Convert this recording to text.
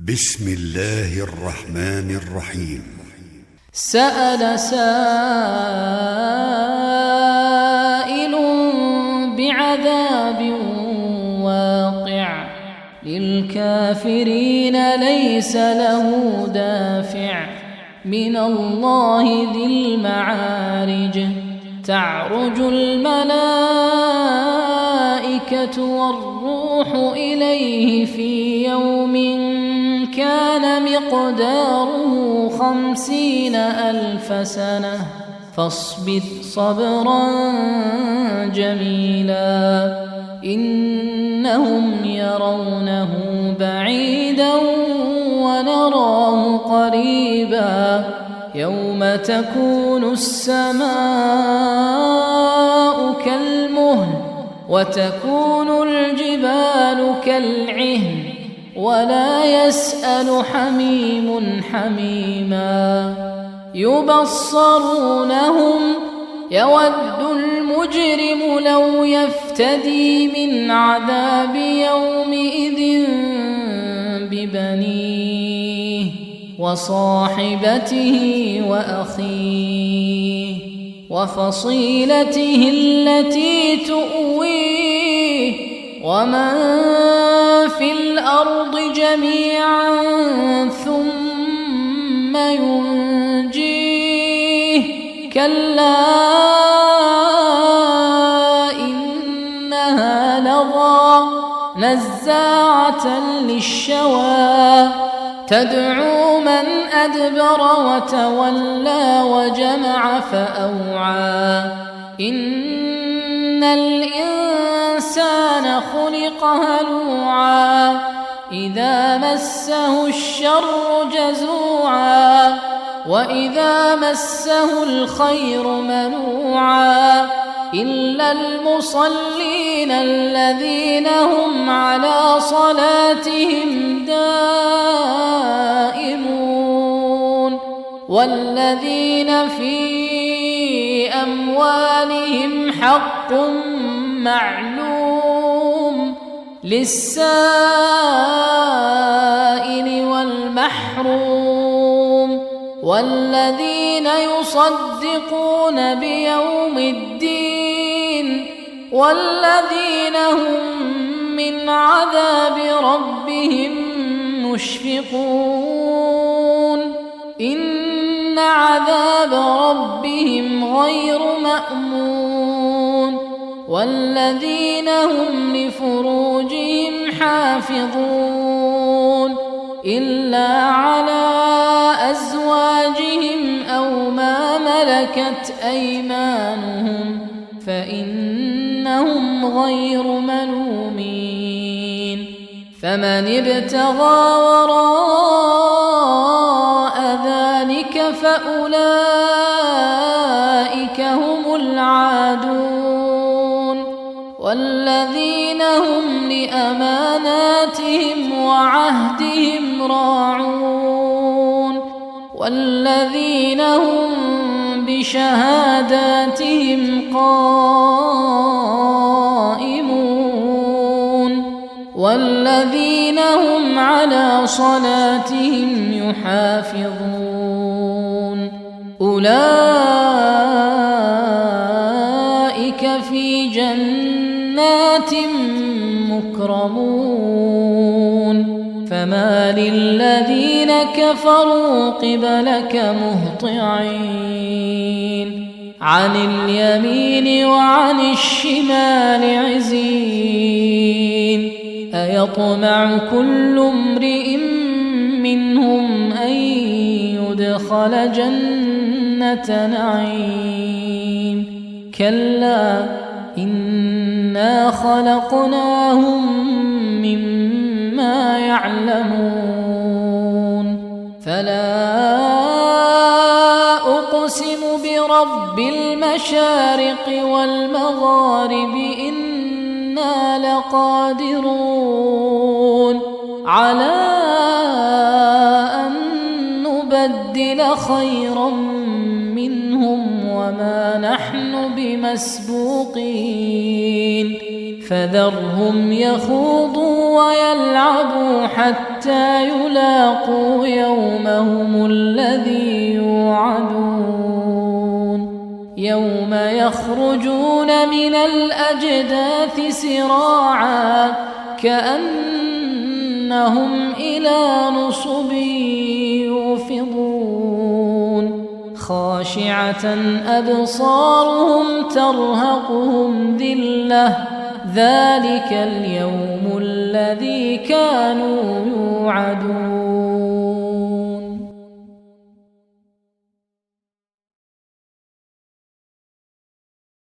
بسم الله الرحمن الرحيم. سأل سائل بعذاب واقع للكافرين ليس له دافع من الله ذي المعارج. تعرج الملائكة والروح إليه في يوم كان مقداره 50,000 سنة فاصبر صبرا جميلا إنهم يرونه بعيدا ونراه قريبا يوم تكون السماء كالمهل وتكون الجبال كالعهن ولا يسأل حميم حميما يبصرونهم يود المجرم لو يفتدي من عذاب يومئذ ببنيه وصاحبته وأخيه وفصيلته التي تؤويه ومن في الأرض جميعا ثم ينجيه كلا إنها لظى نزاعة للشوى تدعو من أدبر وتولى وجمع فأوعى إن الإنسان خلق هلوعا إذا مسه الشر جزوعا وإذا مسه الخير منوعا إلا المصلين الذين هم على صلاتهم دائمون والذين في أموالهم حق معلوم للسائل والمحروم والذين يصدقون بيوم الدين والذين هم من عذاب ربهم مشفقون إن عذاب ربهم غير مأمون والذين هم لفروجهم حافظون إلا على أزواجهم أو ما ملكت أيمانهم فإنهم غير ملومين فمن ابتغى وراء ذلك فأولئك هم العادون والذين هم لأماناتهم وعهدهم راعون والذين هم بشهاداتهم قائمون والذين هم على صلاتهم يحافظون أولئك في جنات مكرمون فما للذين كفروا قبلك مهطعين عن اليمين وعن الشمال عزين أيطمع كل امرئ منهم أن يدخل جنة نعيم كلا إنا خلقناهم مما يعلمون فلا أقسم برب المشارق والمغارب إنا لقادرون على أن نبدل خيرا منهم وما نحن بمسبوقين فذرهم يخوضوا ويلعبوا حتى حتى يلاقوا يومهم الذي يوعدون يوم يخرجون من الأجداث سراعا كأنهم إلى نصب يوفضون خاشعة أبصارهم ترهقهم ذلة ذلك اليوم الذي كانوا يوعدون